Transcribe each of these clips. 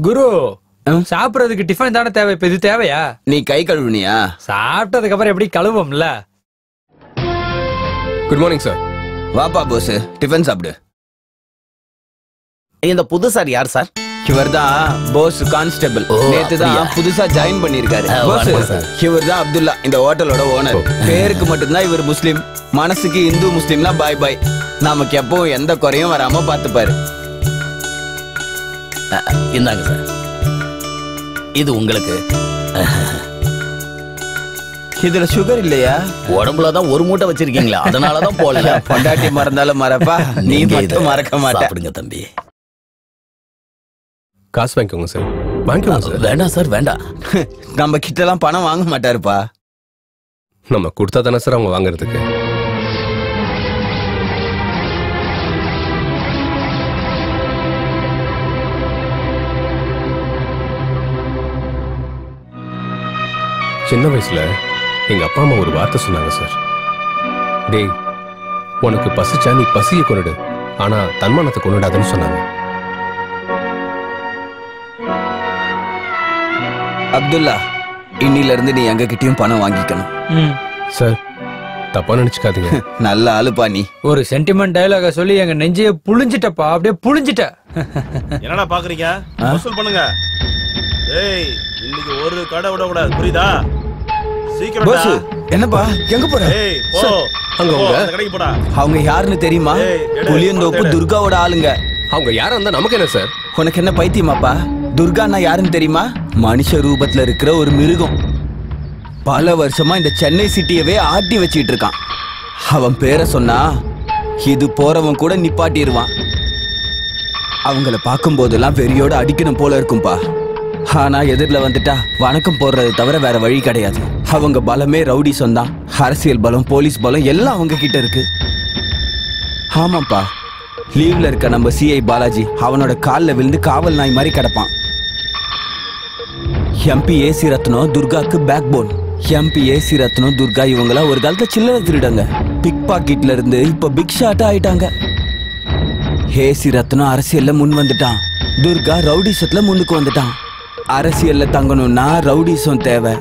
குரு சாப்பிடுறதுக்கு டிஃபன் தானே தேவை, இப்ப இது தேவையா? நீ கை கழுவுனியா? சாப்பிட்டதுக்கு அப்புறம் எப்படி கழுவோம்ல. Good morning sir. வாப்பா போஸ், டிஃபன் சாப்பிடு. இந்த புது சார் யார் சார்? இவர் தான் போஸ் கான்ஸ்டபிள். நேத்து தான் புதுசா ஜாயின் பண்ணிருக்காரு. இவர் தான் அப்துல்லா, இந்த ஹோட்டலோட ஓனர். பேருக்கு மட்டும்தான் இவர் முஸ்லீம், மனசுக்கு இந்து முஸ்லீம்லாம் பாய் பாய். நமக்கு எப்பவும் எந்த குறையும் வராம பாத்துப்பாரு. இந்தாங்க சார், இது உங்களுக்கு. இதுல சுகர் இல்லையா? உடம்புலதான் ஒரு மூட்டை வச்சிருக்கீங்களா, அதனாலதான் போல. பொண்டாட்டி மறந்தாலும் மறப்பா, நீ மட்டும் மறக்க மாட்டேங்க தம்பி. காசு வாங்கிக்கோங்க சார். வாங்கிக்கோங்க சார். வேண்டாம் சார், வேண்டாம். நம்ம கிட்ட எல்லாம் பணம் வாங்க மாட்டாருப்பா. நம்ம கொடுத்தா தானே சார் அவங்க வாங்குறதுக்கு. சின்ன வயசுல எங்க அப்பா அம்மா ஒரு வார்த்தை சொன்னாங்க சார். டேய், உனக்கு பசிச்சா நீ பசியை கொண்டுடு, ஆனா தன்மானத்தை கொண்டுடாதுன்னு சொன்னாங்க. அப்துல்லா, இன்னில இருந்து நீ எங்க கிட்டயும் பணம் வாங்கிக்கணும். சார், தப்பா நினைச்சுக்காதீங்க. நல்ல ஆளுப்பா நீ. ஒரு சென்டிமெண்ட் டயலாக சொல்லி எங்க நெஞ்சைய புளிஞ்சிட்டப்பா, அப்படியே புளிஞ்சிட்ட. என்னடா பாக்குறீங்க? வசூல் பண்ணுங்க. ஏய், இன்னைக்கு ஒரு கடை விட கூடாது, புரியுதா? சீக்கிரம் போஸ். என்னப்பா எங்க போற? ஏய், போ. அங்க அந்த கடைக்கு போடா. அவங்க யாருன்னு தெரியுமா? புளியந்தோப்பு துர்காவோட ஆளுங்க. அவங்க யாரா இருந்தா நமக்கு என்ன சார்? உனக்கு என்ன பைத்தியமாப்பா? துர்கான்னா யாருன்னு தெரியுமா? மனுஷ ரூபத்துல இருக்கிற ஒரு மிருகம். பல வருஷமா இந்த சென்னை சிட்டியவே ஆட்டி வச்சிட்டு இருக்கான். அவன் பேரை சொன்னா இது போறவன் கூட நிப்பாட்டிடுவான். அவங்கள பார்க்கும் போதெல்லாம் வெறியோட அடிக்கணும் போல இருக்கும்பா. ஆனா எதிரில வந்துட்டா வணக்கம் போடுறதை தவிர வேற வழி கிடையாது. அவங்க பலமே ரவுடி சொந்தான். அரசியல் பலம், போலீஸ் பலம் எல்லாம் அவங்க கிட்ட இருக்கு. ஆமாப்பா, லீவ்ல இருக்க நம்ம சிஐ பாலாஜி அவனோட காலில் விழுந்து காவல் நாய் மாதிரி கிடப்பான். எம்பி ஏசி ரத்னம் துர்காக்கு பேக் போன். எம்பி ஏசி ரத்னம் துர்கா இவங்கள ஒரு காலத்துல சில்லறை திருடங்க. பிக் பாக்கெட்ல இருந்து இப்ப பிக் ஷாட்டா ஆயிட்டாங்க. ஏசி ரத்னம் அரசியல்ல முன் வந்துட்டான். துர்கா ரவுடிசத்துல முன்னுக்கு வந்துட்டான். அரசியல்ல தங்கணும்னா ரவுடிசம் தேவை,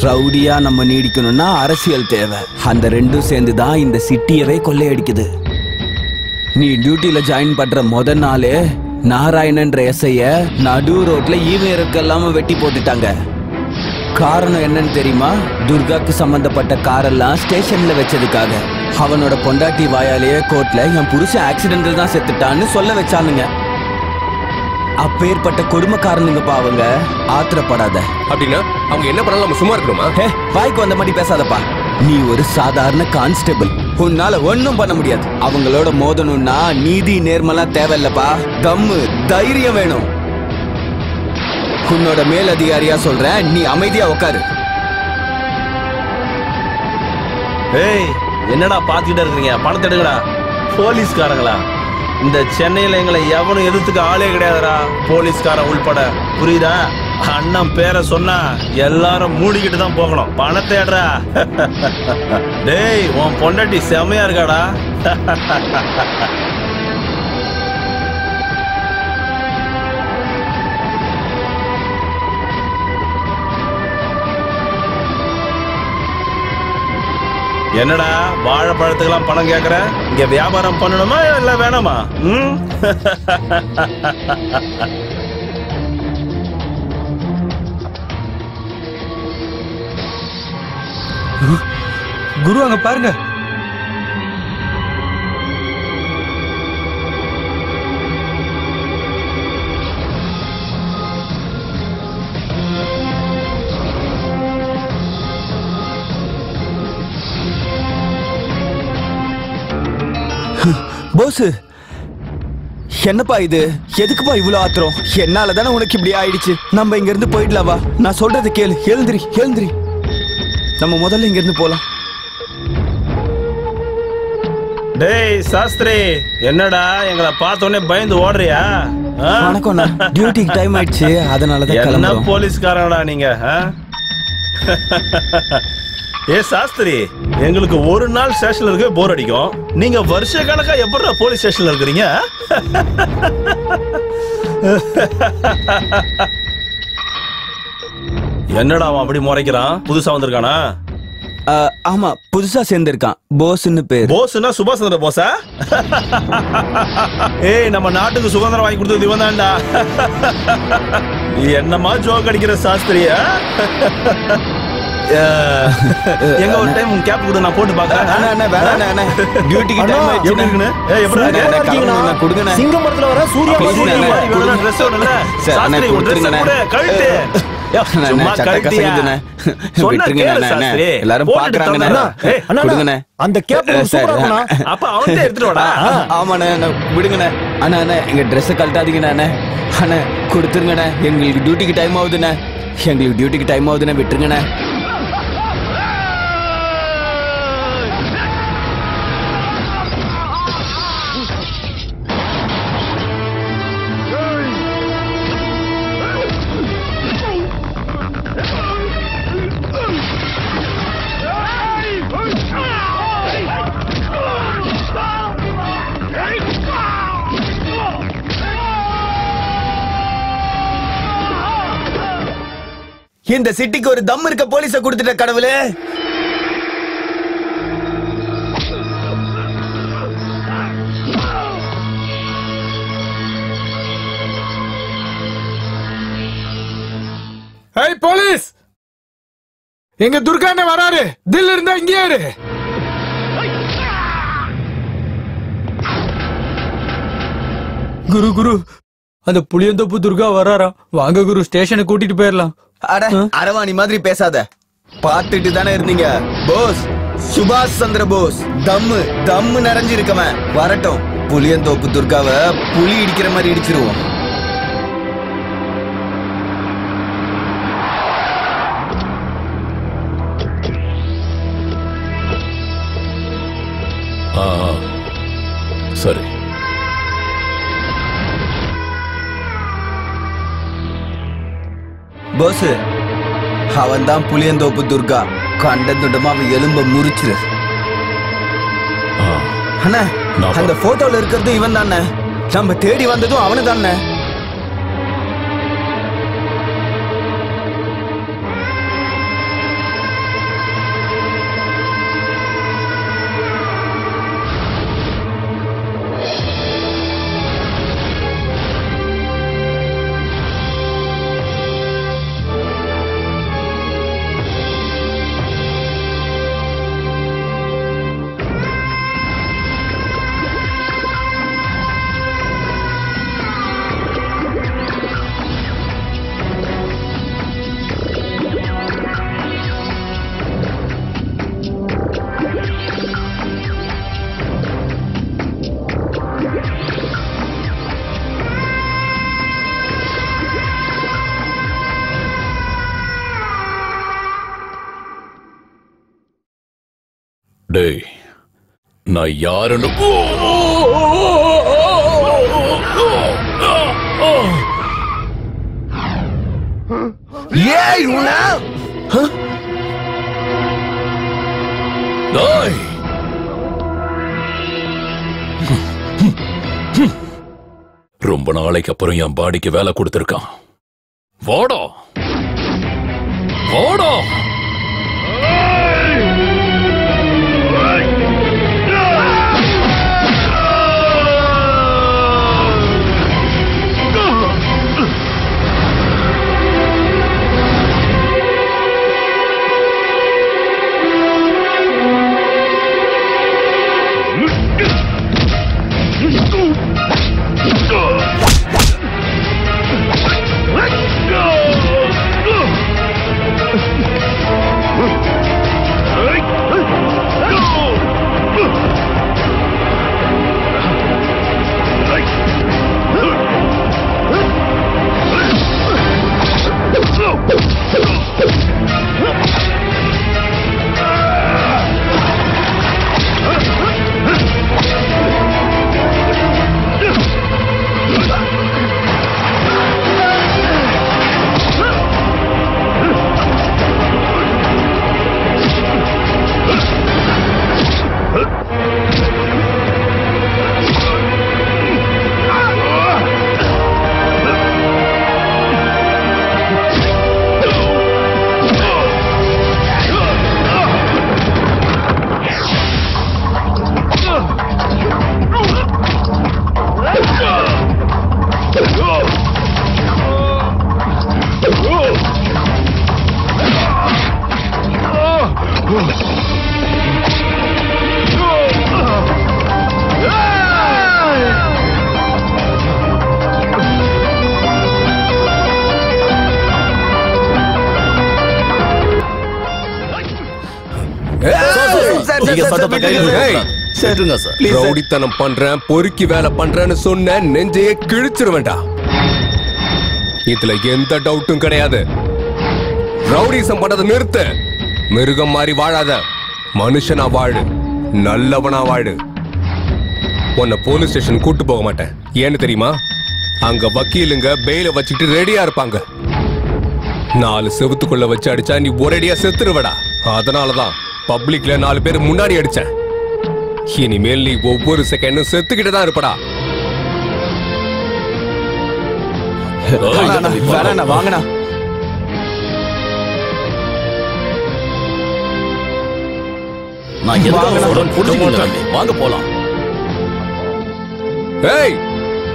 ரவுடியா நம்ம நீடிக்கணும்னா அரசியல் தேவை. அந்த ரெண்டும் சேர்ந்துதான் இந்த சிட்டியவே கொள்ளையடிக்குது. நீ டியூட்டில ஜாயின் பண்ற முதல் நாளே நாராயணன்ற எஸ்ஐய நடு ரோட்ல ஈவேருக்கெல்லாம வெட்டி போட்டுட்டாங்க. காரணம் என்னன்னு தெரியுமா? துர்காக்கு சம்பந்தப்பட்ட காரெல்லாம் ஸ்டேஷன்ல வச்சதுக்காக. அவனோட பொண்டாட்டி வாயாலேயே கோர்ட்ல என் புருஷன் ஆக்சிடென்ட்ல தான் செத்துட்டான்னு சொல்ல வச்சானுங்க. அப்பேற்பட்ட கொடுமைக்காரனுங்கப்பா அவங்க. ஆத்திரப்படாத. அப்படின்னா அவங்க என்ன பண்ணாலும் நம்ம சும்மா இருக்கணுமா? வாய்க்கு வந்த மாதிரி பேசாதப்பா. நீ ஒரு சாதாரண கான்ஸ்டபிள், உன்னால ஒன்னும் பண்ண முடியாது. அவங்களோட மோதணும்னா நீதி நேர்மலாம் தேவையில்லப்பா, தம்மு தைரியம் வேணும். உன்னோட மேல் அதிகாரியா சொல்றேன், நீ அமைதியா உட்காரு. ஏய், என்னடா பாத்துக்கிட்டே இருக்கீங்க? பணத்தை எடுங்கடா. போலீஸ்காரங்களா? இந்த சென்னையில எங்களை எவனும் எதிர்த்துக்க ஆளே கிடையாதுடா, போலீஸ்காரன் உள்பட, புரியுதா? அண்ணன் பேரை சொன்னா எல்லாரும் மூடிக்கிட்டு தான் போகணும். பணத்தை எடுறா. டேய், உன் பொண்டாட்டி செமையா இருக்காடா. என்னடா வாழைப்பழத்துக்கெல்லாம் பணம் கேக்குற? இங்க வியாபாரம் பண்ணணுமா இல்ல வேணாமா? குரு அங்க பாருங்க. போஸ், என்னப்பா இது? எதுக்குப்பா இவ்வளவு ஆத்திரம்? என்னால தானே உனக்கு இப்படி ஆயிடுச்சு. நம்ம இங்க இருந்து போயிடலாவா? நான் சொல்றது கேளு. எழுந்திரி எழுந்திரி, நம்ம முதல்ல இங்க இருந்து போலாம். டேய் சாஸ்திரி, என்னடா எங்களை பார்த்தோன்னே பயந்து ஓடுறியா? வணக்கம், டியூட்டிக்கு டைம் ஆயிடுச்சு, அதனாலதான் என்ன போலீஸ்காரங்களா நீங்க? ஏ சாஸ்திரி, எங்களுக்கு ஒரு நாள் ஸ்டேஷன்ல இருக்க போர் அடிக்கும். நீங்க வருஷ கணக்கா எப்படா போலீஸ் ஸ்டேஷன்ல இருக்கிறீங்க? என்னடா அவன் அப்படி முறைக்கிறான்? புதுசா வந்திருக்கானா? ஆமா, புதுசா சேர்ந்திருக்கான். போஸ்ன்னு பேர். போஸ்னா சுபாஷ் சந்திர போஸா? ஏய், நம்ம நாட்டுக்கு சுதந்திரம் வாங்கி கொடுத்தது இவன் தான்டா. என்னமா ஜோக் அடிக்கிற சாஸ்திரியா? எங்க ஒரு டைம் கேப் கூட நான் போட்டு பாக்குறேன். டியூட்டிக்கு டைம் ஆயிடுச்சு. ஏய், எப்படிடா கொடுங்க. சிங்கமரத்துல வர சூர்யா Dress ஓடல. சாஸ்திரி ஒரு dress கூட கழட்டு. சும்மா கழட்டியா? சொன்னா கேளு சாஸ்திரி. எல்லாரும் பாக்குறாங்கண்ணா. கொடுங்கண்ணே. அந்த கேப் சூப்பரா இருக்குண்ணா. அப்ப அவன்கிட்ட எடுத்துட்டு வாடா. ஆமாண்ணே, விடுங்கண்ணே. அண்ணா எங்க ட்ரெஸ் கழட்டாதீங்கண்ணே. அண்ணா கொடுத்துருங்கண்ணே. எங்களுக்கு டியூட்டிக்கு டைம் ஆகுதுண்ணே. எங்களுக்கு டியூட்டிக்கு டைம் ஆகுதுண்ணே. விட்டுருங்கண்ணே. இந்த சிட்டிக்கு ஒரு தம் இருக்க போலீஸ கொடுத்துட்ட கடவுளே. ஏய் போலீஸ், எங்க துர்காண்ணே வராரு. தில் இருந்தா இங்கே இரு. குரு அந்த புளியந்தோப்பு துர்கா வராராம். வாங்க குரு, ஸ்டேஷனுக்கு கூட்டிட்டு போயிடலாம். அட அரவாணி மாதிரி பேசாத. பார்த்துட்டு தானே இருந்தீங்க. போஸ் சுபாஷ் சந்திர போஸ் தம்மு நிறைஞ்சிருக்கவன் வரட்டும். புளியந்தோப்பு துர்காவை புலி இடிக்கிற மாதிரி இடிச்சிருவோம். சரி. போஸ், அவன் தான் புளியந்தோப்பு துர்கா. கண்டந்துண்டமா அவன் எலும்ப முறிச்சிரு. அண்ணா, அந்த போட்டோல இருக்கிறது இவன் தானே. நம்ம தேடி வந்ததும் அவனு தானே. டேய், நான் யாருன்னு ரொம்ப நாளைக்கு அப்புறம் என் பாடிக்கு வேலை கொடுத்திருக்கான். வாடா வாடா. நீங்க சட்டத்தை கையில எடுக்கக்கூடாது. சரிங்க சார். ரவுடித்தனம் பண்றேன், பொறுக்கி வேலை பண்றேன்னு சொன்ன நெஞ்சையே கிழிச்சிருவேண்டா. இதுல எந்த டவுட்டும் கிடையாது. ரவுடிசம் பண்றதை நிறுத்து. மிருகம் மாதிரி வாழாத, மனுஷனா வாழு, நல்லவனா வாழு. உன்னை போலீஸ் ஸ்டேஷன் கூட்டு போக மாட்டேன். ஏன்னு தெரியுமா? அங்க வக்கீலுங்க பெயில வச்சுக்கிட்டு ரெடியா இருப்பாங்க. 4 செவுத்துக்குள்ள வச்சு அடிச்சா நீ ஒரேடியா செத்துருவடா. அதனாலதான் பப்ளிக்ல 4 பேர் முன்னாடி அடிச்சேன். இனிமேல் நீ ஒவ்வொரு செகண்டும் செத்துக்கிட்டு தான் இருப்படா. வாங்கண்ணா. நான் எதுக்காக சொல்றேன் புரிஞ்சுக்கோங்க தம்பி. வாங்க போலாம். ஏய்,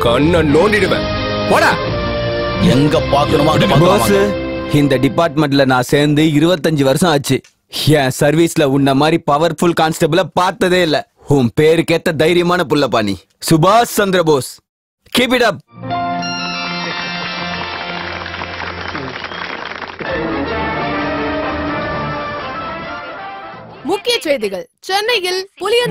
கண்ணை நோண்டிடுவேன். போடா. எங்க பாக்கணுமா அங்க பாஸ், பாக்கலாம். இந்த டிபார்ட்மெண்ட்ல நான் சேர்ந்து 25 வருஷம் ஆச்சு. என் சர்வீஸ்ல உன்ன மாதிரி பவர்ஃபுல் கான்ஸ்டபிள பார்த்ததே இல்ல. உன் பேருக்கேத்த தைரியமான புள்ளப்பா நீ. சுபாஷ் Chandra Bose. Keep it up. முக்கிய செய்திகள். சென்னையில்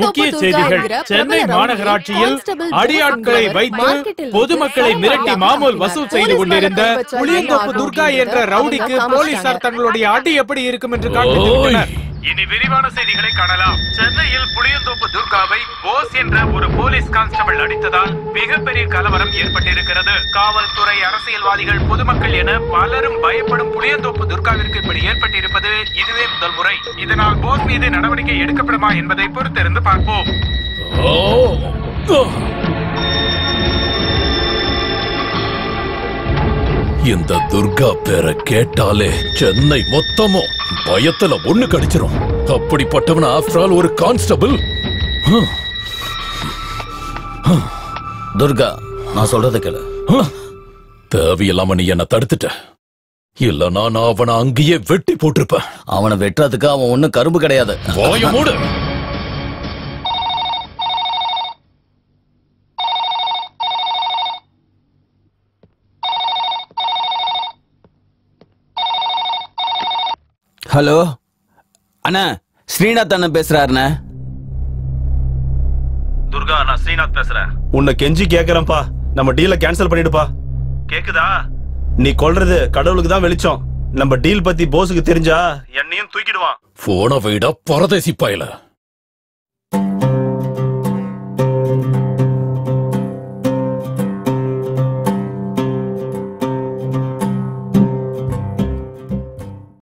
முக்கிய செய்திகள். சென்னை மாநகராட்சியில் அடியாட்களை வைத்து பொதுமக்களை மிரட்டி மாமூல் வசூல் செய்து கொண்டிருந்த புளியந்தோப்பு துர்கா என்ற ரவுடிக்கு போலீசார் தங்களுடைய அடி எப்படி இருக்கும் என்று காண்பித்திருந்தனர். இனி விரிவான செய்திகளை காணலாம். சென்னையில் புளியந்தோப்பு துர்காவை போஸ் என்ற ஒரு போலீஸ் கான்ஸ்டபிள் அடித்ததால் மிகப்பெரிய கலவரம் ஏற்பட்டிருக்கிறது. காவல்துறை, அரசியல்வாதிகள், பொதுமக்கள் என பலரும் பயப்படும் புளியந்தோப்பு துர்காவிற்கு இப்படி ஏற்பட்டிருப்பது இதுவே முதல் முறை. இதனால் போஸ் மீது நடவடிக்கை எடுக்கப்படுமா என்பதை பொறுத்திருந்து பார்ப்போம். இந்த துர்கா பேரை கேட்டாலே சென்னை மொத்தமும் பயத்துல ஒண்ணு கடிச்சிரும். அப்படிப்பட்டவன் ஆஃப்டர் ஆல் ஒரு கான்ஸ்டபிள். துர்கா, நான் சொல்றத கேளு. தேவையில்லாம நீ என்ன தடுத்துட்ட. இல்லனா நான் அவனை அங்கேயே வெட்டி போட்டிருப்பேன். அவனை வெட்டுறதுக்கு அவன் ஒண்ணும் கரும்பு கிடையாது. வாய மூடு. ஹலோ அண்ணா, ஸ்ரீநாத் அண்ணன் பேசுறாருண்ணா. துர்கா, நான் ஸ்ரீநாத் பேசுறேன். உன்னை கெஞ்சி கேக்குறேன்ப்பா, நம்ம டீலை கேன்சல் பண்ணிடுப்பா. கேக்குதா? நீ கொல்றது கடவுளுக்கு தான் வெளிச்சம். நம்ம டீல் பத்தி போஸுக்கு தெரிஞ்சா என்னையும் தூக்கிடுவான். போன வைடா பரதேசி பாயல.